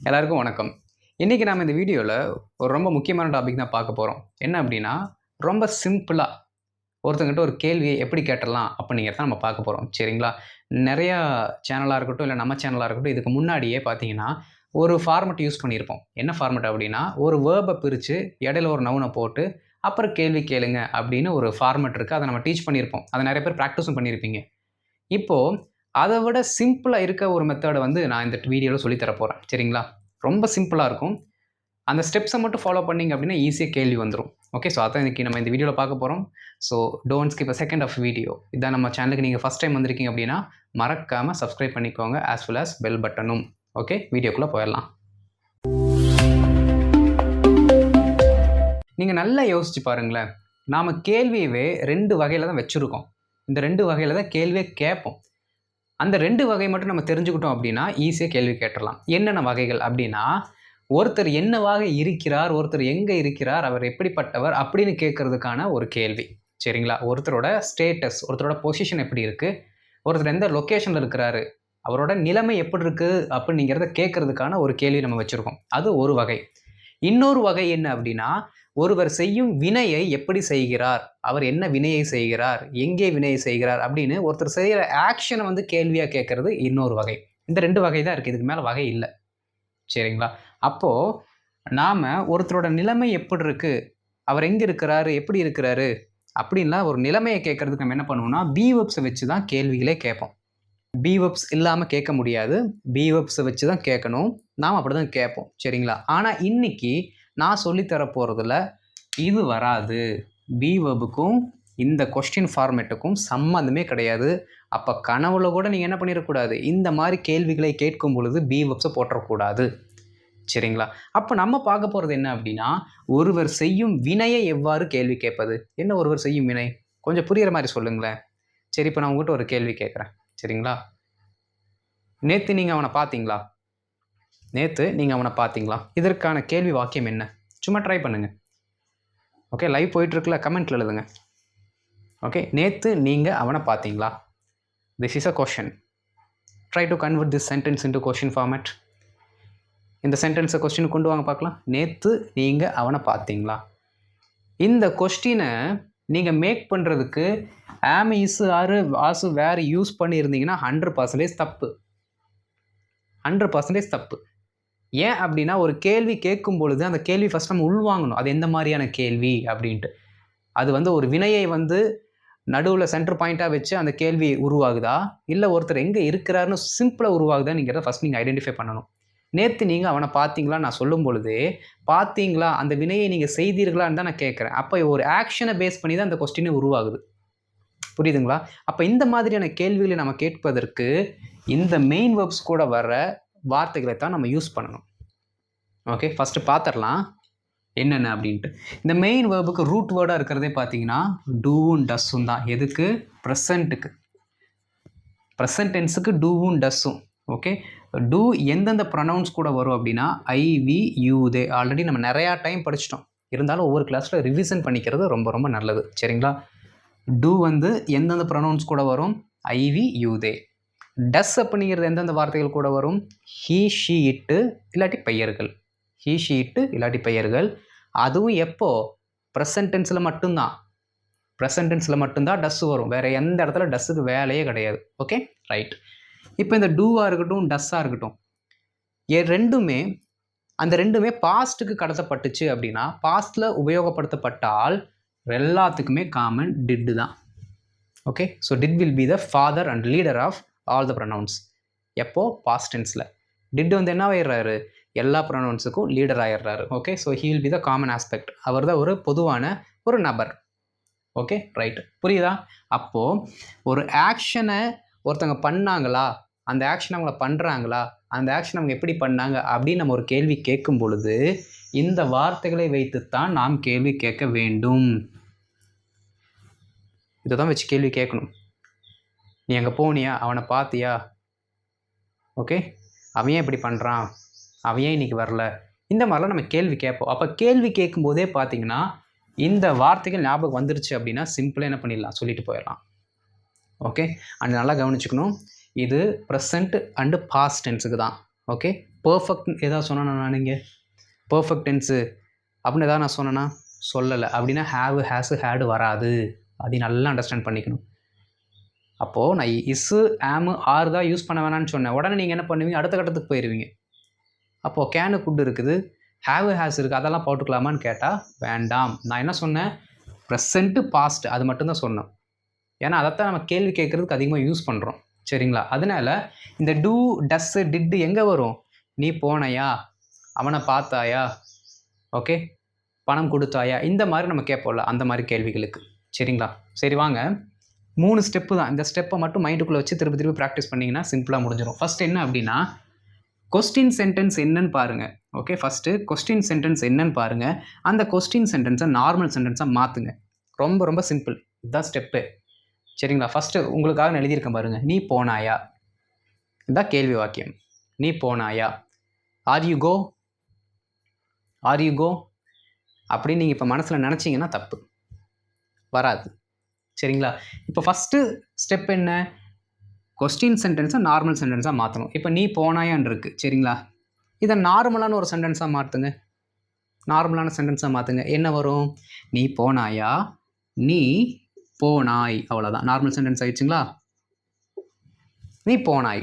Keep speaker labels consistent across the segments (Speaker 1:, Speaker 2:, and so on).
Speaker 1: எல்லாருக்கும் வணக்கம். இன்னைக்கு நாம இந்த வீடியோல ஒரு ரொம்ப முக்கியமான டாபிக் தான் பார்க்க போறோம். என்ன அப்படின்னா, ரொம்ப சிம்பிளா ஒருத்தங்கிட்ட ஒரு கேள்விய எப்படி கேட்டுறலாம் அப்படிங்கிறத நம்ம பார்க்க போறோம். சரிங்களா? நெறையா சேனலா இருக்கட்டும், இல்ல நம்ம சேனலா இருக்கட்டும், இதுக்கு முன்னாடியே பார்த்தீங்கன்னா, ஒரு ஃபார்மட் யூஸ் பண்ணியிருப்போம். என்ன ஃபார்மட் அப்படின்னா, ஒரு வேர்ப பிரிச்சு இடையில ஒரு நவுன போட்டு, அப்புறம் கேள்வி கேளுங்க அப்படின்னு ஒரு ஃபார்மட் இருக்கு. அத நம்ம டீச் பண்ணியிருப்போம். அத நெறைய பேர் பிராக்டிஸும் பண்ணியிருப்பீங்க. இப்போ அத விட சிம்பிளா இருக்க ஒரு மெத்தேட வந்து நான் இந்த வீடியோல சொல்லி தர போறேன். சரிங்களா? ரொம்ப சிம்பிளா இருக்கும். அந்த ஸ்டெப்ஸ மட்டும் ஃபாலோ பண்ணீங்க அப்படின்னா, ஈஸியா கேள்வி வந்துரும். ஓகே. ஸோ அதான் இன்னைக்கு நம்ம இந்த வீடியோல பார்க்க போறோம். So don't skip a second of video. இதான் நம்ம சேனலுக்கு நீங்க ஃபர்ஸ்ட் டைம் வந்திருக்கீங்க அப்படின்னா, மறக்காம சப்ஸ்கிரைப் பண்ணிக்கோங்க. ஆஸ் வெல் ஆஸ் பெல் பட்டனும். ஓகே. வீடியோக்குள்ள போயிரலாம். நீங்க நல்லா யோசிச்சு பாருங்களேன். நாம கேள்வியவே 2 வகையில தான் வச்சிருக்கோம். இந்த 2 வகையில தான் கேள்வியே கேட்போம். அந்த 2 வகை மட்டும் நம்ம தெரிஞ்சுக்கிட்டோம் அப்படின்னா, ஈஸியா கேள்வி கேட்டுறலாம். என்னென்ன வகைகள் அப்படின்னா, ஒருத்தர் என்னவாக இருக்கிறார், ஒருத்தர் எங்க இருக்கிறார், அவர் எப்படிப்பட்டவர் அப்படின்னு கேட்கறதுக்கான ஒரு கேள்வி. சரிங்களா? ஒருத்தரோட ஸ்டேட்டஸ், ஒருத்தரோட பொசிஷன் எப்படி இருக்கு, ஒருத்தர் எந்த லொகேஷன்ல இருக்கிறாரு, அவரோட நிலைமை எப்படி இருக்கு அப்படிங்கிறத கேட்கறதுக்கான ஒரு கேள்வி நம்ம வச்சிருக்கோம். அது ஒரு வகை. இன்னொரு வகை என்ன அப்படின்னா, ஒருவர் செய்யும் வினையை எப்படி செய்கிறார், அவர் என்ன வினையை செய்கிறார், எங்கே வினையை செய்கிறார் அப்படின்னு ஒருத்தர் செய்யற ஆக்ஷனை வந்து கேள்வியா கேட்கறது இன்னொரு வகை. இந்த 2 வகை தான் இருக்கு. இதுக்கு மேல வகை இல்ல. சரிங்களா? அப்போ நாம ஒருத்தரோட நிலைமை எப்படி இருக்கு, அவர் எங்க இருக்கிறாரு, எப்படி இருக்கிறாரு அப்படின்லாம் ஒரு நிலைமையை கேட்கறதுக்கு நம்ம என்ன பண்ணுவோம்னா, பி வெர்ப்ஸ வச்சு தான் கேள்விகளே கேட்போம். பி வெர்ப்ஸ் இல்லாம கேட்க முடியாது. பி வெர்ப்ஸ வச்சு தான் கேட்கணும். நாம அப்படிதான் கேட்போம். சரிங்களா? ஆனா இன்னைக்கு நான் சொல்லி தர போறதுல இது வராது. பி வெர்புக்கும் இந்த கொஸ்டின் ஃபார்மேட்டுக்கும் சம்மந்தமே கிடையாது. அப்ப கனவுல கூட நீங்க என்ன பண்ணிடக்கூடாது, இந்த மாதிரி கேள்விகளை கேட்கும் பொழுது பி வெர்ப்ஸ போட்டுறக்கூடாது. சரிங்களா? அப்ப நம்ம பார்க்க போறது என்ன அப்படின்னா, ஒருவர் செய்யும் வினையை எவ்வாறு கேள்வி கேட்பது? என்ன ஒருவர் செய்யும் வினை? கொஞ்சம் புரியிற மாதிரி சொல்லுங்களேன். சரி, இப்ப நான் உங்ககிட்ட ஒரு கேள்வி கேட்கிறேன். சரிங்களா? நேத்து நீங்க அவன பார்த்தீங்களா? நேத்து நீங்க அவன பார்த்தீங்களா? இதற்கான கேள்வி வாக்கியம் என்ன? சும்மா ட்ரை பண்ணுங்க. ஓகே. லைவ் போயிட்டு இருக்குல்ல, கமெண்ட்ல எழுதுங்க. ஓகே. நேத்து நீங்க அவன பார்த்தீங்களா? This is a question. Try to convert this sentence into question format. இந்த சென்டென்ஸை கொஸ்டின் கொண்டு வாங்க பார்க்கலாம். நேத்து நீங்க அவனை பார்த்தீங்களா? இந்த கொஸ்டினை நீங்க மேக் பண்றதுக்கு am, is, are, was, were use பண்ணியிருந்தீங்கன்னா 100% தப்பு. 100% தப்பு. ஏன் அப்படின்னா, ஒரு கேள்வி கேட்கும் பொழுது அந்த கேள்வி ஃபர்ஸ்ட் நம்ம உள்வாங்கணும். அது எந்த மாதிரியான கேள்வி அப்படின்ட்டு. அது வந்து ஒரு வினையை வந்து நடுவில் சென்டர் பாயிண்டா வச்சு அந்த கேள்வி உருவாகுதா, இல்லை ஒருத்தர் எங்க இருக்கிறாருன்னு சிம்பிளா உருவாகுதாங்கிறத ஃபர்ஸ்ட் நீங்க ஐடென்டிஃபை பண்ணணும். நேத்து நீங்க அவனை பார்த்தீங்களா நான் சொல்லும் பொழுது, பார்த்தீங்களா அந்த வினையை நீங்க செய்தீர்களான்னு தான் நான் கேட்கிறேன். அப்போ ஒரு ஆக்ஷனை பேஸ் பண்ணி தான் அந்த கொஸ்டினே உருவாகுது. புரியுதுங்களா? அப்ப இந்த மாதிரியான கேள்விகளை நம்ம கேட்பதற்கு இந்த மெயின் வெர்ப்ஸ் கூட வர வார்த்தைகளை தான் நம்ம யூஸ் பண்ணணும். ஓகே. ஃபர்ஸ்ட் பார்த்துடலாம் என்னென்ன அப்படின்ட்டு. இந்த மெயின் வேர்புக்கு ரூட் வேர்டாக இருக்கிறதே பார்த்தீங்கன்னா டூவும் டஸ்ஸும் தான். எதுக்கு? ப்ரெசண்ட்டுக்கு. ப்ரெசன்ட் டென்ஸுக்கு டூவும் டஸ்ஸும். ஓகே. டூ எந்தெந்த ப்ரொனவுன்ஸ் கூட வரும் அப்படின்னா ஐ, வி, யூ, தே. ஆல்ரெடி நம்ம நிறையா டைம் படிச்சிட்டோம். இருந்தாலும் ஒவ்வொரு கிளாஸில் ரிவிஷன் பண்ணிக்கிறது ரொம்ப ரொம்ப நல்லது. சரிங்களா? டூ வந்து எந்தெந்த ப்ரொனவுன்ஸ் கூட வரும்? ஐ, வி, யூ, தே. டஸ் அப்படிங்கிறது எந்தெந்த வார்த்தைகள் கூட வரும்? ஹீ, ஷீ, இட்டு இல்லாட்டி பெயர்கள். ஹீ, ஷீ, இட்டு இல்லாட்டி பெயர்கள். அதுவும் எப்போ? ப்ரெசன்ட் டென்ஸில் மட்டும்தான். ப்ரெசன்ட் டென்ஸில் மட்டும்தான் டஸ் வரும். வேற எந்த இடத்துல டஸ்ஸுக்கு வேலையே கிடையாது. Okay, right. இப்போ இந்த டூவாக இருக்கட்டும், டஸ்ஸாக இருக்கட்டும், அந்த ரெண்டுமே பாஸ்ட்டுக்கு கடத்தப்பட்டுச்சு அப்படின்னா, பாஸ்ட்ல உபயோகப்படுத்தப்பட்டால் எல்லாத்துக்குமே காமன் டிட் தான். Okay. So did will be the father and leader of all the pronouns. எப்போ? பாஸ்ட் டென்ஸில். டிட் வந்து என்ன ஆயிடுறாரு? எல்லா ப்ரொனவுன்ஸுக்கும் லீடர் ஆயிடுறாரு. Okay. So he will be the common aspect. அவர் தான் ஒரு பொதுவான ஒரு நபர். Okay, right. புரியுதா? அப்போ ஒரு ஆக்ஷனை ஒருத்தவங்க பண்ணாங்களா, அந்த ஆக்ஷன் அவங்கள பண்றாங்களா, அந்த ஆக்ஷன் அவங்க எப்படி பண்ணாங்க அப்படின்னு நம்ம ஒரு கேள்வி கேட்கும் பொழுது இந்த வார்த்தைகளை வைத்துத்தான் நாம் கேள்வி கேட்க வேண்டும். இதை தான் வச்சு கேள்வி கேட்கணும். நீ அங்கே போனியா, அவனை பார்த்தியா, ஓகே, அவன் ஏன் இப்படி பண்ணுறான், அவன் ஏன் இன்னைக்கு வரல, இந்த மாதிரிலாம் நம்ம கேள்வி கேட்போம். அப்போ கேள்வி கேட்கும் போதே பார்த்தீங்கன்னா இந்த வார்த்தைகள் ஞாபகம் வந்துருச்சு அப்படின்னா சிம்பிளாக என்ன பண்ணிடலாம், சொல்லிட்டு போயிடலாம். ஓகே. அண்ட் நல்லா கவனிச்சுக்கணும், இது ப்ரெசண்ட் அண்டு பாஸ்ட் டென்ஸுக்கு தான். ஓகே, பர்ஃபெக்ட் ஏதாவது சொன்னேன்னா நான் இங்கே பர்ஃபெக்ட் டென்ஸு அப்படின்னு ஏதாவது நான் சொன்னேன்னா சொல்லலை. அப்படின்னா ஹேவ், ஹேஸு, ஹேடு வராது. அதையும் நல்லா அண்டர்ஸ்டாண்ட் பண்ணிக்கணும். அப்போது நான் இஸ்ஸு, ஆமு, ஆர் தான் யூஸ் பண்ண வேணான்னு சொன்னேன். உடனே நீங்கள் என்ன பண்ணுவீங்க, அடுத்த கட்டத்துக்கு போயிடுவீங்க. அப்போது கேனு குட் இருக்குது, ஹேவ் ஹேஸ் இருக்குது, அதெல்லாம் போட்டுக்கலாமான்னு கேட்டால் வேண்டாம். நான் என்ன சொன்னேன், ப்ரெசண்ட்டு பாஸ்ட் அது மட்டும்தான் சொன்னேன். ஏன்னா அதைத்தான் நம்ம கேள்வி கேட்குறதுக்கு அதிகமாக யூஸ் பண்ணுறோம். சரிங்களா? அதனால் இந்த டூ, டஸ்ஸு, டிட்டு எங்கே வரும்? நீ போனையா, அவனை பார்த்தாயா, ஓகே, பணம் கொடுத்தாயா, இந்த மாதிரி நம்ம கேட்போம்ல, அந்த மாதிரி கேள்விகளுக்கு. சரிங்களா? சரி வாங்க, 3 ஸ்டெப்பு தான். இந்த ஸ்டெப்பை மட்டும் மைண்டுக்குள்ளே வச்சு திருப்பி திருப்பி ப்ராக்டிஸ் பண்ணிங்கன்னா சிம்பிளாக முடிஞ்சிடும். ஃபஸ்ட் என்ன அப்படின்னா, கொஸ்டின் சென்டென்ஸ் என்னன்னு பாருங்கள். ஓகே, ஃபஸ்ட்டு கொஸ்டின் சென்டென்ஸ் என்னன்னு பாருங்கள். அந்த கொஸ்டின் சென்டென்ஸை நார்மல் சென்டென்ஸாக மாற்றுங்க. ரொம்ப ரொம்ப சிம்பிள். இதுதான் ஸ்டெப்பு. சரிங்களா? ஃபஸ்ட்டு உங்களுக்காக நான் எழுதியிருக்கேன் பாருங்கள். நீ போனாயா, இதுதான் கேள்வி வாக்கியம். நீ போனாயா, are you go, are you go அப்படின்னு நீங்கள் இப்போ மனசில் நினச்சிங்கன்னா தப்பு வராது. சரிங்களா? இப்போ ஃபஸ்ட்டு ஸ்டெப் என்ன, கொஸ்டின் சென்டென்ஸை நார்மல் சென்டென்ஸாக மாற்றணும். இப்போ நீ போனாயான்னு இருக்குது. சரிங்களா? இதை நார்மலான ஒரு சென்டென்ஸாக மாற்றுங்க. நார்மலான சென்டென்ஸாக மாற்றுங்க. என்ன வரும், நீ போனாயா, நீ போனாய், அவ்வளோதான். நார்மல் சென்டென்ஸ் ஆயிடுச்சுங்களா? நீ போனாய்.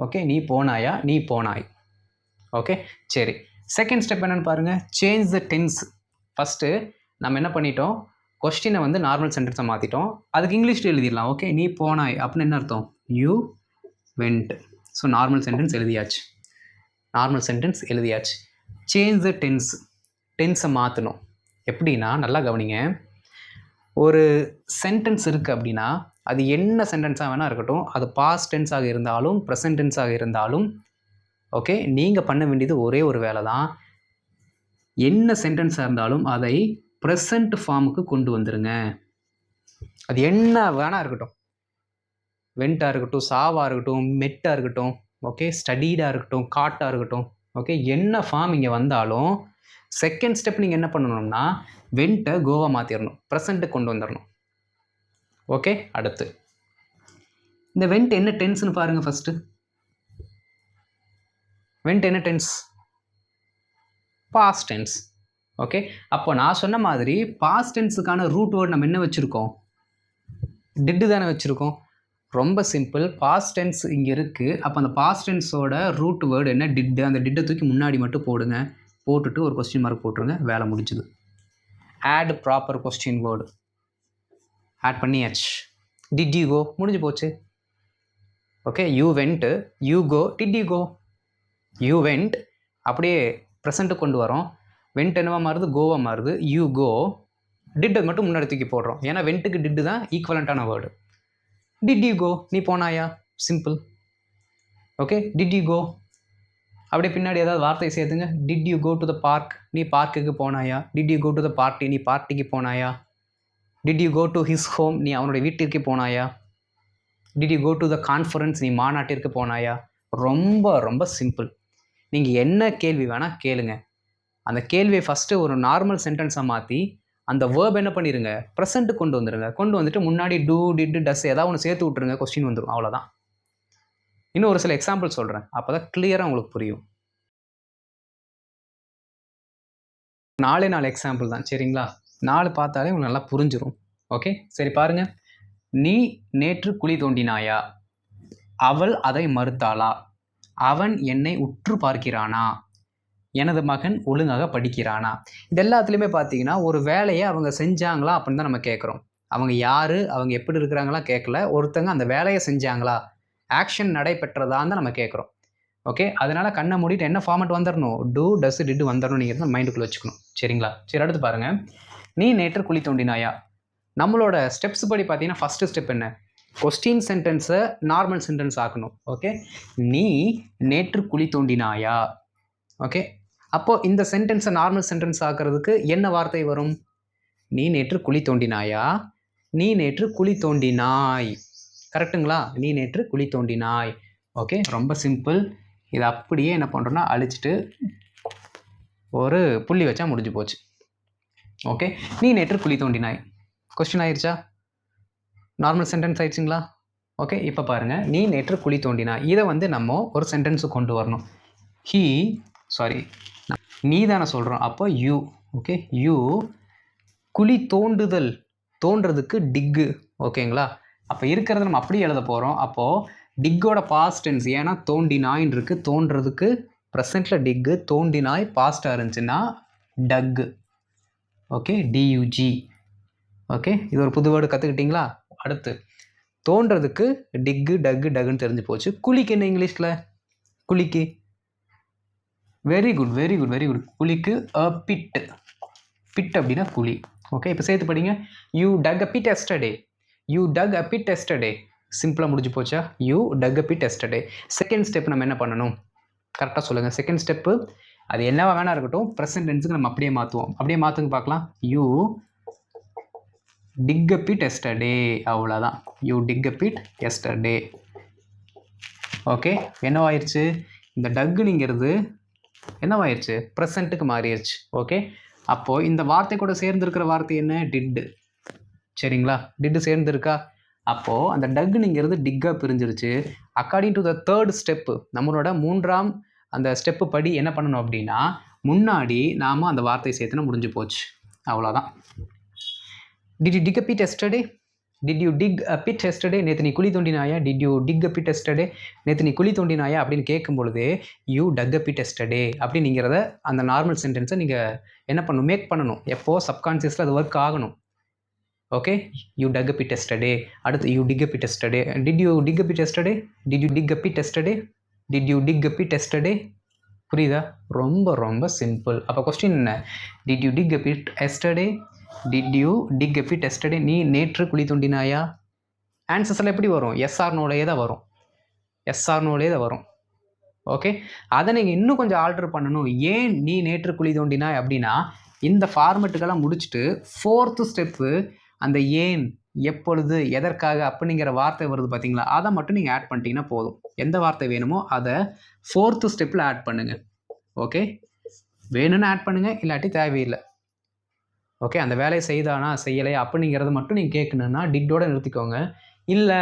Speaker 1: ஓகே, நீ போனாயா, நீ போனாய். ஓகே, சரி. செகண்ட் ஸ்டெப் என்னென்னு பாருங்கள், சேஞ்ச் த டென்ஸ். ஃபஸ்ட்டு நம்ம என்ன பண்ணிட்டோம், கொஸ்டினை வந்து நார்மல் சென்டென்ஸை மாற்றிட்டோம். அதுக்கு இங்கிலீஷில் எழுதிடலாம். ஓகே, நீ போனாய் அப்படின்னு என்ன அர்த்தம், you went. So normal sentence எழுதியாச்சு. நார்மல் சென்டென்ஸ் எழுதியாச்சு. சேஞ்ச் த டென்ஸ், டென்ஸை மாற்றணும். எப்படின்னா நல்லா கவனிங்க, ஒரு சென்டென்ஸ் இருக்குது அப்படின்னா அது என்ன சென்டென்ஸாக வேணால் இருக்கட்டும், அது பாஸ்ட் டென்ஸாக இருந்தாலும் ப்ரெசன்ட் டென்ஸாக இருந்தாலும் ஓகே, நீங்கள் பண்ண வேண்டியது ஒரே ஒரு வேலை தான். என்ன சென்டென்ஸாக இருந்தாலும் அதை ப்ரெசண்ட் ஃபார்முக்கு கொண்டு வந்துடுங்க. அது என்ன வேணால் இருக்கட்டும், வெண்ட்டாக இருக்கட்டும், சாவாக இருக்கட்டும், மெட்டாக இருக்கட்டும், ஓகே, ஸ்டடீடாக இருக்கட்டும், காட்டாக இருக்கட்டும், ஓகே, என்ன ஃபார்ம் இங்கே வந்தாலும் செகண்ட் ஸ்டெப் நீங்கள் என்ன பண்ணணும்னா வெண்ட்டை கோவா மாற்றிடணும், ப்ரெசண்ட்டுக்கு கொண்டு வந்துடணும். ஓகே, அடுத்து இந்த வெண்ட் என்ன டென்ஸ்னு பாருங்கள். ஃபஸ்ட்டு வெண்ட் என்ன டென்ஸ், பாஸ்ட் டென்ஸ். ஓகே, அப்போ நான் சொன்ன மாதிரி பாஸ்ட் டென்ஸுக்கான ரூட் வேர்டு நம்ம என்ன வச்சுருக்கோம், டிட்டு தானே வச்சுருக்கோம். ரொம்ப சிம்பிள். பாஸ்ட் டென்ஸ் இங்கே இருக்குது. அப்போ அந்த பாஸ்ட் டென்ஸோட ரூட் வேர்டு என்ன, டிட்டு. அந்த டிட்டை தூக்கி முன்னாடி மட்டும் போடுங்க. போட்டுட்டு ஒரு கொஸ்டின் மார்க் போட்டுருங்க, வேலை முடிஞ்சுது. Add proper question word add பண்ணியாச்சு. டிட் யூ கோ முடிஞ்சு போச்சு. Okay, you went, you go, did you go. You went அப்படியே ப்ரெசண்ட்டுக்கு கொண்டு வரோம். வெண்ட் என்னவா மாறுது, கோவா மாறுது. யூ கோ, டிட்டை மட்டும் முன்னாடி தூக்கி போடுறோம். ஏன்னா வெண்ட்டுக்கு டிட்டு தான் ஈக்குவலண்ட்டான வேர்டு. டிட் யூ கோ, நீ போனாயா, simple. Okay, did you go அப்படியே பின்னாடி ஏதாவது வார்த்தை சேர்த்துங்க. Did you go to the park, நீ பார்க்குக்கு போனாயா. Did you go to the party, நீ பார்ட்டிக்கு போனாயா. Did you go to his home, நீ அவனுடைய வீட்டிற்கு போனாயா. Did you go to the conference, நீ மாநாட்டிற்கு போனாயா. ரொம்ப ரொம்ப சிம்பிள். நீங்கள் என்ன கேள்வி வேணால் கேளுங்க. அந்த கேள்வியை ஃபஸ்ட்டு ஒரு நார்மல் சென்டென்ஸாக மாற்றி அந்த வேர்ப் என்ன பண்ணிடுங்க, ப்ரெசண்ட்டு கொண்டு வந்துடுங்க. கொண்டு வந்துட்டு முன்னாடி டூ, டிட், டஸ் ஏதாவது ஒன்று சேர்த்து விட்ருங்க, கொஸ்டின் வந்துடும். அவ்வளோதான். இன்னும் ஒரு சில எக்ஸாம்பிள் சொல்கிறேன், அப்போ தான் கிளியராக உங்களுக்கு புரியும். 4 எக்ஸாம்பிள் தான். சரிங்களா? 4 பார்த்தாலே உங்களுக்கு நல்லா புரிஞ்சிடும். ஓகே, சரி பாருங்கள். நீ நேற்று குழி தோண்டினாயா, அவள் அதை மறுத்தாளா, அவன் என்னை உற்று பார்க்கிறானா, எனது மகன் ஒழுங்காக படிக்கிறானா. இது எல்லாத்துலேயுமே பார்த்தீங்கன்னா ஒரு வேலையை அவங்க செஞ்சாங்களா அப்படின்னு தான் நம்ம கேட்குறோம். அவங்க யார், அவங்க எப்படி இருக்கிறாங்களா கேட்கல, ஒருத்தங்க அந்த வேலையை செஞ்சாங்களா, ஆக்ஷன் நடைபெற்றதான்னு தான் நம்ம கேட்குறோம். ஓகே, அதனால் கண்ணை மூடிட்டு என்ன ஃபார்மெட் வந்துடணும், டூ, டஸ், டிட் வந்துடணும். நீங்கள் மைண்டுக்குள்ளே வச்சுக்கணும். சரிங்களா? சரி, அடுத்து பாருங்கள். நீ நேற்று குழி தோண்டினாயா. நம்மளோட ஸ்டெப்ஸ் படி பார்த்தீங்கன்னா ஃபஸ்ட்டு ஸ்டெப் என்ன, கொஸ்டின் சென்டென்ஸை நார்மல் சென்டென்ஸ் ஆக்கணும். ஓகே, நீ நேற்று குழி தோண்டினாயா. ஓகே, அப்போது இந்த சென்டென்ஸை நார்மல் சென்டென்ஸ் ஆக்கிறதுக்கு என்ன வார்த்தை வரும், நீ நேற்று குழி தோண்டினாயா, நீ நேற்று குழி தோண்டினாய். கரெக்டுங்களா? நீ நேற்று குழி தோண்டினாய். ஓகே, ரொம்ப சிம்பிள். இதை அப்படியே என்ன பண்ணுறோன்னா அழிச்சிட்டு ஒரு புள்ளி வச்சா முடிஞ்சு போச்சு. ஓகே, நீ நேற்று குழி தோண்டினாய். கொஸ்டின் ஆயிடுச்சா, நார்மல் சென்டென்ஸ் ஆயிடுச்சுங்களா? ஓகே, இப்போ பாருங்கள், நீ நேற்று குழி தோண்டினாய். இதை வந்து நம்ம ஒரு சென்டென்ஸுக்கு கொண்டு வரணும். நீ தானே சொல்கிறோம், அப்போ யூ. ஓகே, யூ குழி தோன்றதுக்கு டிக்கு. ஓகேங்களா, அப்போ இருக்கிறத நம்ம அப்படியே எழுத போகிறோம். அப்போது டிக்கோட பாஸ்ட் டென்ஸ், ஏன்னா தோண்டினாயின்னு இருக்குது, தோன்றதுக்கு ப்ரெசண்ட்டில் டிக்கு, தோண்டினாய் பாஸ்ட்டாக இருந்துச்சுன்னா டக்கு. ஓகே, டியூஜி. ஓகே, இது ஒரு புது வேர்டு கற்றுக்கிட்டிங்களா? அடுத்து தோன்றதுக்கு டிக்கு, டக்கு, டக்குன்னு தெரிஞ்சு போச்சு. குழிக்கு என்ன இங்கிலீஷில்? குழிக்கு very good very good very good. குழிக்கு அ பிட். பிட் அப்படின்னா குழி. ஓகே, இப்போ சேர்த்து படிங்க. You dug a bit yesterday. You dug a bit yesterday. சிம்பிளாக முடிஞ்சு போச்சா? You dug a bit yesterday. Second step நம்ம என்ன பண்ணணும்? கரெக்டாக சொல்லுங்கள். செகண்ட் ஸ்டெப்பு அது என்னவா வேணா இருக்கட்டும், ப்ரெசன்ட் டென்ஸுக்கு நம்ம அப்படியே மாற்றுவோம். அப்படியே மாற்றுங்க பார்க்கலாம். You dig a bit yesterday. அவ்வளோதான். You dig a bit yesterday. Okay, என்னவாயிருச்சு? இந்த டக்குங்கிறது என்னவாயிருச்சு? ப்ரெசண்ட்டுக்கு மாறிடுச்சு. ஓகே, அப்போது இந்த வார்த்தை கூட சேர்ந்துருக்கிற வார்த்தை என்ன? டிட்டு. சரிங்களா, டிட்டு சேர்ந்துருக்கா? அப்போது அந்த டக்குங்கிறது டிக்காக பிரிஞ்சிருச்சு. According to the third step, நம்மளோட மூன்றாம் அந்த ஸ்டெப்பு படி என்ன பண்ணணும் அப்படின்னா, முன்னாடி நாம் அந்த வார்த்தையை சேர்த்துனா முடிஞ்சு போச்சு. அவ்வளோதான். Did you dig a bit yesterday? Did you dig a bit yesterday? நேற்று நீ குழி தோண்டினாயா? Did you dig a bit yesterday? நேற்று நீ குழி தோண்டினாயா அப்படின்னு கேட்கும் பொழுது you dug a bit yesterday அப்படிங்கிறத அந்த நார்மல் சென்டென்ஸை நீங்கள் என்ன பண்ணணும்? மேக் பண்ணணும். எப்போ சப்கான்சியஸில் அது ஒர்க் ஆகணும். Okay, you dug a bit yesterday. அடுத்து you dig a bit yesterday. Did you dig a bit yesterday? Did you dig a bit yesterday? Did you dig a bit yesterday? புரியுதா? ரொம்ப ரொம்ப simple. அப்போ question என்ன? Did you dig a bit yesterday? Did you dig a bit yesterday? நீ நேற்று குழி தோண்டினாயா? Answers எல்லாம் எப்படி வரும்? எஸ்ஆர் நோலேயே தான் வரும். எஸ்ஆர் நோலே தான் வரும். ஓகே, அதை நீங்கள் இன்னும் கொஞ்சம் ஆல்டர் பண்ணணும். ஏன் நீ நேற்று குழி தோண்டினாய் அப்படின்னா, இந்த ஃபார்மெட்டுக்கெல்லாம் முடிச்சுட்டு ஃபோர்த்து ஸ்டெப்பு அந்த ஏன், எப்பொழுது, எதற்காக அப்படிங்கிற வார்த்தை வருது பார்த்தீங்களா, அதை மட்டும் நீங்கள் ஆட் பண்ணிட்டீங்கன்னா போதும். எந்த வார்த்தை வேணுமோ அதை ஃபோர்த்து ஸ்டெப்பில் ஆட் பண்ணுங்கள். ஓகே, வேணும்னு ஆட் பண்ணுங்கள், இல்லாட்டி தேவையில்லை. ஓகே, அந்த வேலையை செய்தானா செய்யலை அப்படிங்கிறத மட்டும் நீங்கள் கேட்கணுன்னா டிட்டோட நிறுத்திக்கோங்க. இல்லை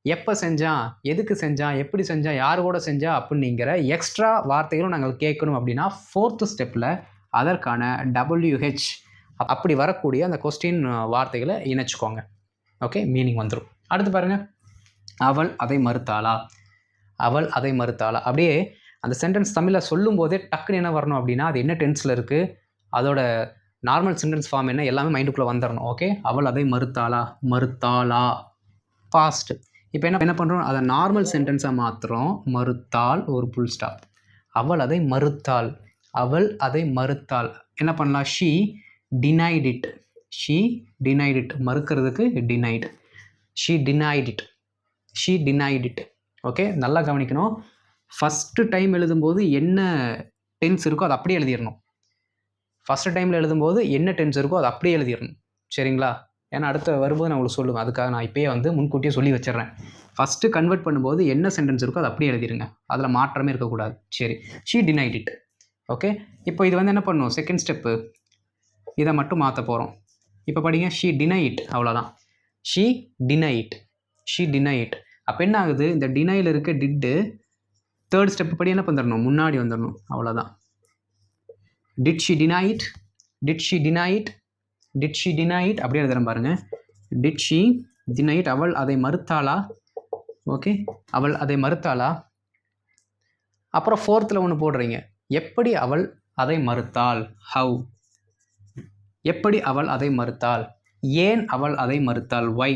Speaker 1: எப்போ செஞ்சான், எதுக்கு செஞ்சான், எப்படி செஞ்சான், யார் கூட செஞ்சா அப்படிங்கிற எக்ஸ்ட்ரா வார்த்தைகளும் நாங்கள் கேட்கணும் அப்படின்னா ஃபோர்த்து ஸ்டெப்பில் அதற்கான WH அப்படி வரக்கூடிய அந்த கொஸ்டின் வார்த்தைகளை இணைச்சிக்கோங்க. ஓகே, மீனிங் வந்துடும். அடுத்து பாருங்கள், அவள் அதை மறுத்தாளா? அவள் அதை மறுத்தாளா? அப்படியே அந்த சென்டென்ஸ் தமிழில் சொல்லும் போதே டக்குன்னு என்ன வரணும் அப்படின்னா, அது என்ன டென்ஸில் இருக்குது, அதோட நார்மல் சென்டென்ஸ் ஃபார்ம் என்ன, எல்லாமே மைண்டுக்குள்ளே வந்துடணும். ஓகே, அவள் அதை மறுத்தாளா? மறுத்தாளா பாஸ்ட். இப்போ என்ன பண்ணுறோம்? அதை நார்மல் சென்டென்ஸாக மாற்றுறோம். மறுத்தாள், ஒரு புல் ஸ்டாப். அவள் அதை மறுத்தாள். அவள் அதை மறுத்தாள். என்ன பண்ணலாம்? She denied it. She denied it. மறுக்கிறதுக்கு denied. She denied it. She denied it. Okay, நல்லா கவனிக்கணும். ஃபஸ்ட்டு டைம் எழுதும்போது என்ன டென்ஸ் இருக்கோ அதை அப்படியே எழுதிடணும். ஃபஸ்ட்டு டைமில் எழுதும்போது என்ன டென்ஸ் இருக்கோ அதை அப்படியே எழுதிடணும். சரிங்களா? ஏன்னா அடுத்த வரும்போது நான் உங்களுக்கு சொல்லுவேன். அதுக்காக நான் இப்போயே வந்து முன்கூட்டியே சொல்லி வச்சிடுறேன். ஃபஸ்ட்டு கன்வெர்ட் பண்ணும்போது என்ன சென்டென்ஸ் இருக்கோ அதை அப்படியே எழுதிடுங்க. அதில் மாற்றமே இருக்கக்கூடாது. சரி, ஷீ டினைட் இட். ஓகே, இப்போ இது வந்து என்ன பண்ணணும்? செகண்ட் ஸ்டெப்பு இதை மட்டும் மாற்ற போகிறோம். இப்போ படிங்க, ஷீ டினை இட். அவ்வளோதான். She deny it. She deny it. அப்போ என்ன ஆகுது? இந்த டினையில் இருக்க டிட்டு தேர்ட் ஸ்டெப் படி என்ன பண்ணிடணும்? முன்னாடி வந்துடணும். அவ்வளோதான். Did she deny it? Did she deny it? Did she deny it? அப்படியே எழுதுறேன் பாருங்க. Did she deny it? அவள் அதை மறுத்தாளா? ஓகே, அவள் அதை மறுத்தாளா? அப்புறம் ஃபோர்த்தில் ஒன்று போடுறீங்க. எப்படி அவள் அதை மறுத்தாள்? ஹவ். எப்படி அவள் அதை மறுத்தாள்? ஏன் அவள் அதை மறுத்தாள்? வை.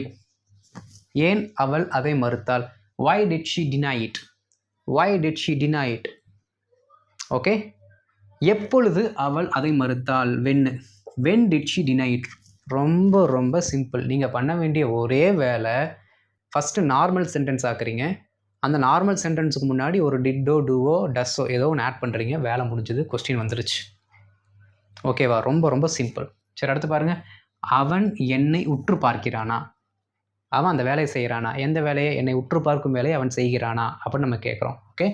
Speaker 1: ஏன் அவள் அதை மறுத்தாள்? Why did she deny it? Why did she deny it? Okay, எப்பொழுது அவள் அதை மறுத்தாள்? வென்னு. When did she deny it? ரொம்ப ரொம்ப சிம்பிள். நீங்கள் பண்ண வேண்டிய ஒரே வேலை, ஃபஸ்ட்டு நார்மல் சென்டென்ஸ் ஆக்குறீங்க. அந்த நார்மல் சென்டென்ஸுக்கு முன்னாடி ஒரு டிட்டோ, டூவோ, டஸ்ஸோ ஏதோ ஒன்று ஆட் பண்ணுறீங்க. வேலை முடிஞ்சது, கொஸ்டின் வந்துருச்சு. ஓகேவா? ரொம்ப ரொம்ப சிம்பிள். சரி, அடுத்து பாருங்கள். அவன் என்னை உற்று பார்க்கிறானா? அவன் அந்த வேலையை செய்கிறானா? எந்த வேலையை? என்னை உற்று பார்க்கும் வேலையை அவன் செய்கிறானா அப்படின்னு நம்ம கேட்குறோம். ஓகே,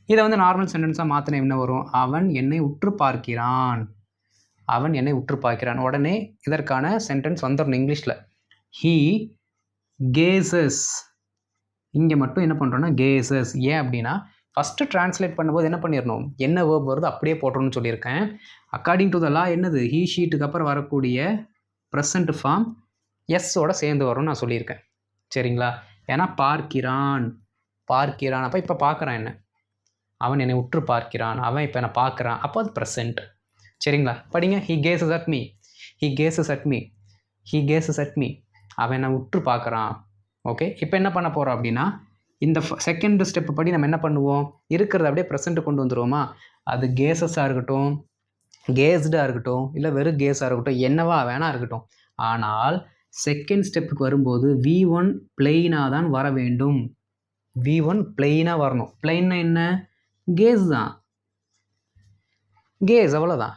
Speaker 1: இதை வந்து நார்மல் சென்டென்ஸாக மாற்றின என்ன வரும்? அவன் என்னை உற்று பார்க்கிறான். அவன் என்னை உற்று பார்க்கிறான். உடனே இதற்கான சென்டென்ஸ் வந்துடணும் இங்கிலீஷில். ஹீ கேசஸ் இங்கே மட்டும் என்ன பண்ணுறோன்னா கேசஸ். ஏன் அப்படின்னா ஃபஸ்ட்டு ட்ரான்ஸ்லேட் பண்ணும்போது என்ன பண்ணிடணும், என்ன வேர்ப் வருதோ அப்படியே போட்டுறணும்னு சொல்லியிருக்கேன். அக்கார்டிங் டு த லா என்னது, ஹீ ஷீட்டுக்கு அப்புறம் வரக்கூடிய ப்ரெசன்ட் ஃபார்ம் எஸ்ஸோட சேர்ந்து வரும்னு நான் சொல்லியிருக்கேன். சரிங்களா? ஏன்னா பார்க்கிறான் பார்க்கிறான், அப்போ இப்போ பார்க்குறான், என்ன அவன் என்னை உற்று பார்க்கிறான், அவன் இப்போ என்னை பார்க்குறான், அப்போ அது ப்ரெசன்ட். சரிங்களா? படிங்க. He cases at me, he cases at me, he cases at me, அவன் என்னை உற்று பார்க்குறான். ஓகே, இப்போ என்ன பண்ண போகிறோம் அப்படின்னா இந்த செகண்ட் ஸ்டெப்பு படி நம்ம என்ன பண்ணுவோம், இருக்கிறத அப்படியே ப்ரெசென்ட்டு கொண்டு வந்துடுவோமா. அது கேசஸாக இருக்கட்டும், கேஸ்டாக இருக்கட்டும், இல்லை வெறும் கேஸாக இருக்கட்டும், என்னவா வேணா இருக்கட்டும். ஆனால் செகண்ட் ஸ்டெப்புக்கு வரும்போது V1 பிளெயினாக தான் வர வேண்டும். V1 பிளெயினாக வரணும். பிளெயின்னா என்ன, கேஸ் தான், கேஸ், அவ்வளோதான்.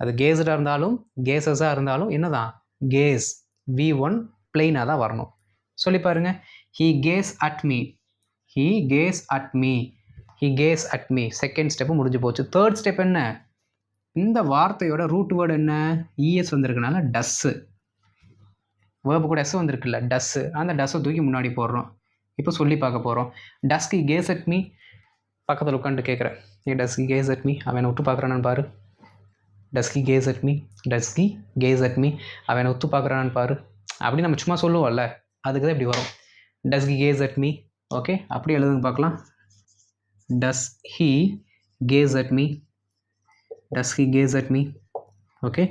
Speaker 1: அது கேஸ்டாக இருந்தாலும் கேஸஸாக இருந்தாலும் என்ன தான், கேஸ். V1 பிளெயினாக தான் வரணும். சொல்லி பாருங்க. He gaze at me, he gaze at me, he gaze at me. Second step முடிஞ்சு போச்சு. தேர்ட் ஸ்டெப் என்ன, இந்த வார்த்தையோட ரூட் வேர்டு என்ன, இஎஸ் வந்திருக்கனால டஸ்ஸு. வேர்பு கூட எஸ் வந்திருக்குல்ல, டஸ்ஸு. அந்த டஸ்ஸை தூக்கி முன்னாடி போடுறோம். இப்போ சொல்லி பார்க்க போகிறோம். Does he gaze at me, பக்கத்தில் உட்காந்து கேட்குறேன், ஏ does he gaze at me, அவனை விட்டு பார்க்குறான்னு பாரு. Does he gaze at me, does he gaze at me, அவனை ஒத்து பார்க்குறான்னு பாரு. அப்படி நம்ம சும்மா சொல்லுவோம்ல, அதுக்கு தான் இப்படி வரும். Does he gaze at me. Okay, அப்படி எழுதுங்க பார்க்கலாம். Does he gaze at me, does he gaze at me. Okay,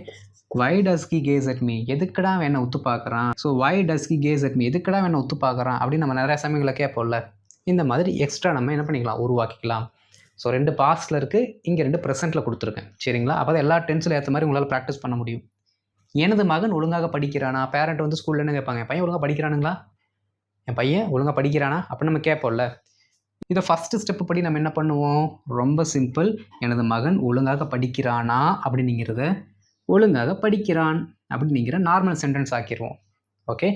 Speaker 1: why does he gaze at me, எதுக்கடா வேணா ஒத்து பார்க்குறான். So why does he gaze at me, எதுக்கடா வேணா ஒத்து பார்க்குறான் அப்படின்னு நம்ம நிறைய சமயங்களை கேட்போம்ல. இந்த மாதிரி எக்ஸ்ட்ரா நம்ம என்ன பண்ணிக்கலாம், உருவாக்கிக்கலாம். ஸோ 2 பாஸ்டில் இருக்குது, இங்கே 2 ப்ரெசென்ட்டில் கொடுத்துருக்கேன். சரிங்களா? அப்போ தான் எல்லா டென்ஸில் ஏற்ற மாதிரி உங்களால் ப்ராக்டிஸ் பண்ண முடியும். எனது மகன் ஒழுங்காக படிக்கிறானா, பேரண்ட் வந்து ஸ்கூலில் என்ன கேட்பாங்க, என் பையன் ஒழுங்காக படிக்கிறானுங்களா, என் பையன் ஒழுங்காக படிக்கிறானா அப்படின்னு நம்ம கேட்போம்ல. இதை ஃபஸ்ட்டு ஸ்டெப்பு படி நம்ம என்ன பண்ணுவோம், ரொம்ப சிம்பிள். எனது மகன் ஒழுங்காக படிக்கிறானா அப்படிங்கிறத ஒழுங்காக படிக்கிறான் அப்படிங்கிற நார்மல் சென்டென்ஸ் ஆக்கிடுவோம். ஓகே,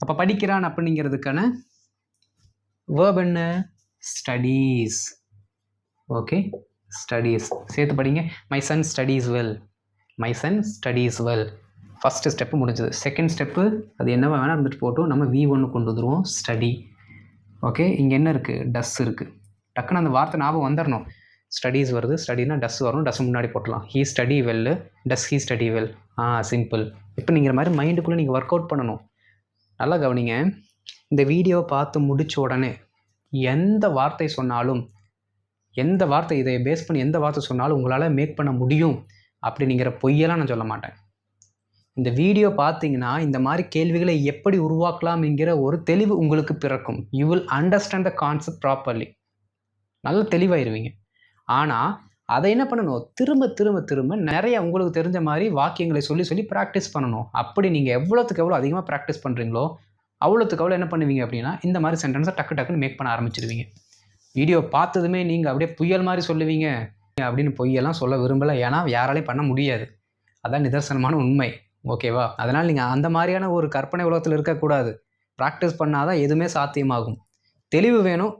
Speaker 1: அப்போ படிக்கிறான் அப்படிங்கிறதுக்கான வேர்ப் என்ன, ஸ்டடீஸ். ஓகே, ஸ்டடீஸ் சேர்த்து படிங்க. My son studies well, my son studies well. First step முடிஞ்சது. செகண்ட் ஸ்டெப்பு அது என்னவா வேணால் இருந்துட்டு போட்டோம், நம்ம V1 கொண்டு வந்துடுவோம், ஸ்டடி. ஓகே, இங்கே என்ன இருக்குது, டஸ் இருக்குது. டக்குன்னு அந்த வார்த்தை ஞாபகம் வந்துடணும். ஸ்டடீஸ் வருது, ஸ்டடினா டஸ் வரும், டஸ் முன்னாடி போட்டலாம். He study well, does he study well. Simple. இப்போ நீங்கள் மாதிரி மைண்டுக்குள்ளே நீங்கள் ஒர்க் அவுட் பண்ணணும். நல்லா கவனிங்க. இந்த வீடியோவை பார்த்து முடித்த உடனே எந்த வார்த்தை சொன்னாலும், எந்த வார்த்தை இதை பேஸ் பண்ணி எந்த வார்த்தை சொன்னாலும் உங்களால் மேக் பண்ண முடியும் அப்படிங்கிற பொய்யெல்லாம் நான் சொல்ல மாட்டேன். இந்த வீடியோ பார்த்தீங்கன்னா இந்த மாதிரி கேள்விகளை எப்படி உருவாக்கலாம் என்கிற ஒரு தெளிவு உங்களுக்கு பிறக்கும். You will understand the concept properly. நல்ல தெளிவாயிருவீங்க. ஆனால் அதை என்ன பண்ணணும், திரும்ப திரும்ப திரும்ப நிறைய உங்களுக்கு தெரிஞ்ச மாதிரி வாக்கியங்களை சொல்லி சொல்லி ப்ராக்டிஸ் பண்ணணும். அப்படி நீங்கள் எவ்வளோத்துக்கு எவ்வளோ அதிகமாக ப்ராக்டிஸ் பண்ணுறீங்களோ அவ்வளோத்துக்கு எவ்வளோ என்ன பண்ணுவீங்க அப்படின்னா இந்த மாதிரி சென்டென்ஸை டக்கு டக்குன்னு மேக் பண்ண ஆரம்பிச்சிருவீங்க. வீடியோ பார்த்ததுமே நீங்கள் அப்படியே புயல் மாதிரி சொல்லுவீங்க அப்படின்னு பொய்யெல்லாம் சொல்ல விரும்பலை. ஏன்னா யாராலையும் பண்ண முடியாது. அதான் நிதர்சனமான உண்மை. ஓகேவா? அதனால் நீங்கள் அந்த மாதிரியான ஒரு கற்பனை உலகத்தில் இருக்கக்கூடாது. ப்ராக்டிஸ் பண்ணாதான் எதுவுமே சாத்தியமாகும். தெளிவு வேணும்.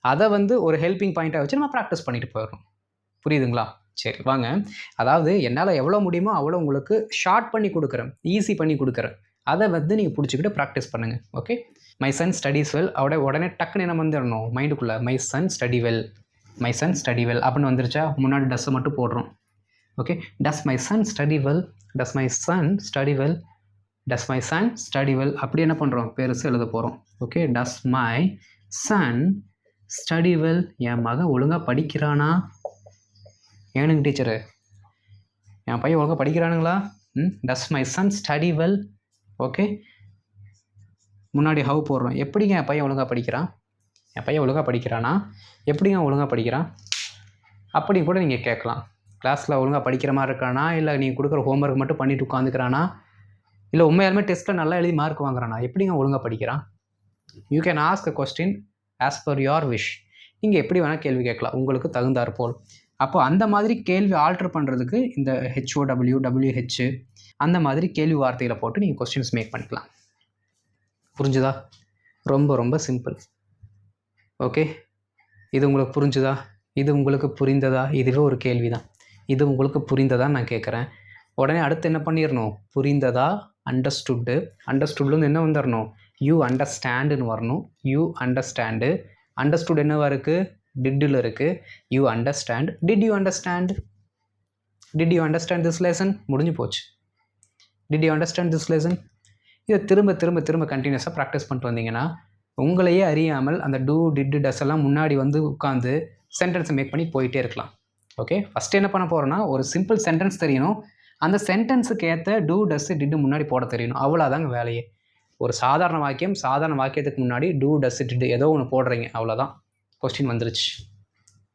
Speaker 1: அதை வந்து ஒரு ஹெல்பிங் பாயிண்ட்டாக வச்சு நம்ம ப்ராக்டிஸ் பண்ணிட்டு போயிடணும். புரியுதுங்களா? சரி வாங்க. அதாவது என்னால் எவ்வளோ முடியுமோ அவ்வளோ உங்களுக்கு ஷார்ட் பண்ணி கொடுக்குறேன், ஈஸி பண்ணி கொடுக்குறேன். அதை வந்து நீங்கள் பிடிச்சிக்கிட்டு ப்ராக்டிஸ் பண்ணுங்கள். Okay, my son studies well. உடனே டக்குன்னு என்ன வந்துடணும் மைண்டுக்குள்ளே, my son study well, my son study well அப்படின்னு வந்துருச்சா. முன்னாடி டஸ்ஸை மட்டும் போடுறோம். Okay, does my son study well, does my son study well, does my son study well. அப்படி என்ன பண்ணுறோம், பெருசு எழுத போகிறோம். Okay, does my son study well. என் மகன் ஒழுங்காக படிக்கிறானா? ஏனுங்க டீச்சரு, என் பையன் ஒழுங்காக படிக்கிறானுங்களா? Does my son study well. Okay, முன்னாடி ஹவ் போடுறோம். எப்படிங்க என் பையன் ஒழுங்காக படிக்கிறான்? என் பையன் ஒழுங்காக படிக்கிறானா? எப்படிங்க ஒழுங்காக படிக்கிறான் அப்படி கூட நீங்கள் கேட்கலாம். கிளாஸில் ஒழுங்காக படிக்கிற மாதிரி இருக்கானா, இல்லை நீங்கள் கொடுக்குற ஹோம்ஒர்க் மட்டும் பண்ணிவிட்டு உட்காந்துக்கிறானா, இல்லை உண்மையாலுமே டெஸ்ட்டில் நல்லா எழுதி மார்க் வாங்குறானா? எப்படிங்க ஒழுங்காக படிக்கிறான்? You can ask a question as per your wish. நீங்கள் எப்படி வேணால் கேள்வி கேட்கலாம், உங்களுக்கு தகுந்தாற் போல். அப்போ அந்த மாதிரி கேள்வி ஆல்ட்ரு பண்ணுறதுக்கு இந்த HOW, WH அந்த மாதிரி கேள்வி வார்த்தைகளை போட்டு நீங்கள் கொஸ்டின்ஸ் மேக் பண்ணிக்கலாம். புரிஞ்சுதா? ரொம்ப ரொம்ப சிம்பிள். ஓகே, இது உங்களுக்கு புரிஞ்சுதா? இது உங்களுக்கு புரிந்ததா? இதுவே ஒரு கேள்வி தான். இது உங்களுக்கு புரிந்ததா நான் கேட்குறேன். உடனே அடுத்து என்ன பண்ணிடணும், புரிந்ததா, அண்டர்ஸ்டுட்டு. அண்டர்ஸ்டுட்லேருந்து என்ன வந்துடணும், யூ அண்டர்ஸ்டாண்டுன்னு வரணும். You understand. அண்டர்ஸ்டுட் என்னவா இருக்குது? டிட்டில் இருக்குது. You understand. Did you understand? Did you understand this lesson? முடிஞ்சு போச்சு. Did you understand this lesson? இதை திரும்ப திரும்ப திரும்ப கண்டினியூஸாக ப்ராக்டிஸ் பண்ணிட்டு வந்தீங்கன்னா உங்களையே அறியாமல் அந்த டூ டிட் டஸ் எல்லாம் முன்னாடி வந்து உட்காந்து சென்டென்ஸை மேக் பண்ணி போயிட்டே இருக்கலாம். ஓகே, ஃபஸ்ட்டு என்ன பண்ண போகிறோன்னா ஒரு சிம்பிள் சென்டென்ஸ் தெரியணும். அந்த சென்டென்ஸுக்கு ஏற்ற டூ டஸ் டிட்டு முன்னாடி போட தெரியணும். அவ்வளோதாங்க வேலையே. ஒரு சாதாரண வாக்கியத்துக்கு முன்னாடி டூ டஸ் டிட்டு ஏதோ ஒன்று போடுறீங்க, அவ்வளோதான். கொஸ்டின் வந்துருச்சு.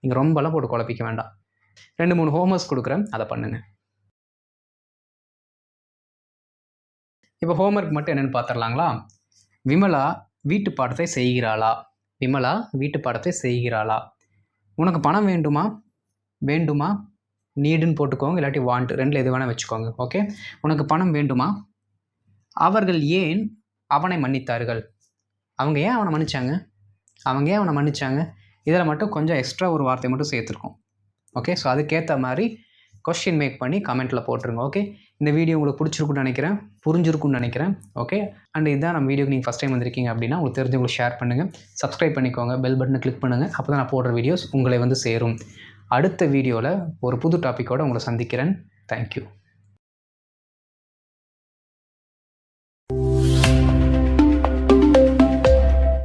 Speaker 1: நீங்கள் ரொம்பலாம் போட்டு குழப்பிக்க வேண்டாம். 2-3 ஹோம்ஒர்க்ஸ் கொடுக்குறேன், அதை பண்ணுங்கள். இப்போ ஹோம்ஒர்க் மட்டும் என்னென்னு பார்த்துடலாங்களா? விமலா வீட்டு பாடத்தை செய்கிறாளா? விமலா வீட்டு பாடத்தை செய்கிறாளா? உனக்கு பணம் வேண்டுமா? வேண்டுமா? நீடுன்னு போட்டுக்கோங்க, இல்லாட்டி வாண்ட், ரெண்டில் எது வேணால் வச்சுக்கோங்க. ஓகே, உனக்கு பணம் வேண்டுமா? அவர்கள் ஏன் அவனை மன்னித்தார்கள்? அவங்க ஏன் அவனை மன்னிச்சாங்க? இதில் மட்டும் கொஞ்சம் எக்ஸ்ட்ரா ஒரு வார்த்தை மட்டும் சேர்த்துருக்கோம். ஓகே, ஸோ அதுக்கேற்ற மாதிரி கொஸ்டின் மேக் பண்ணி கமெண்ட்டில் போட்டுருங்க. ஓகே, இந்த வீடியோ உங்களுக்கு பிடிச்சிருக்குன்னு நினைக்கிறேன், புரிஞ்சிருக்குன்னு நினைக்கிறேன். ஓகே, அண்ட் இதுதான் நம்ம வீடியோக்கு நீங்கள் ஃபஸ்ட் டைம் வந்திருக்கீங்க அப்படின்னா உங்களுக்கு தெரிஞ்சவங்களுக்கு ஷேர் பண்ணுங்கள், சப்ஸ்கிரைப் பண்ணிக்கோங்க, பெல் பட்டனை கிளிக் பண்ணுங்கள். அப்போ தான் நான் போடுற வீடியோஸ் உங்களை வந்து சேரும். அடுத்த வீடியோவில் ஒரு புது டாப்பிக்கோடு உங்களை சந்திக்கிறேன். தேங்க்யூ.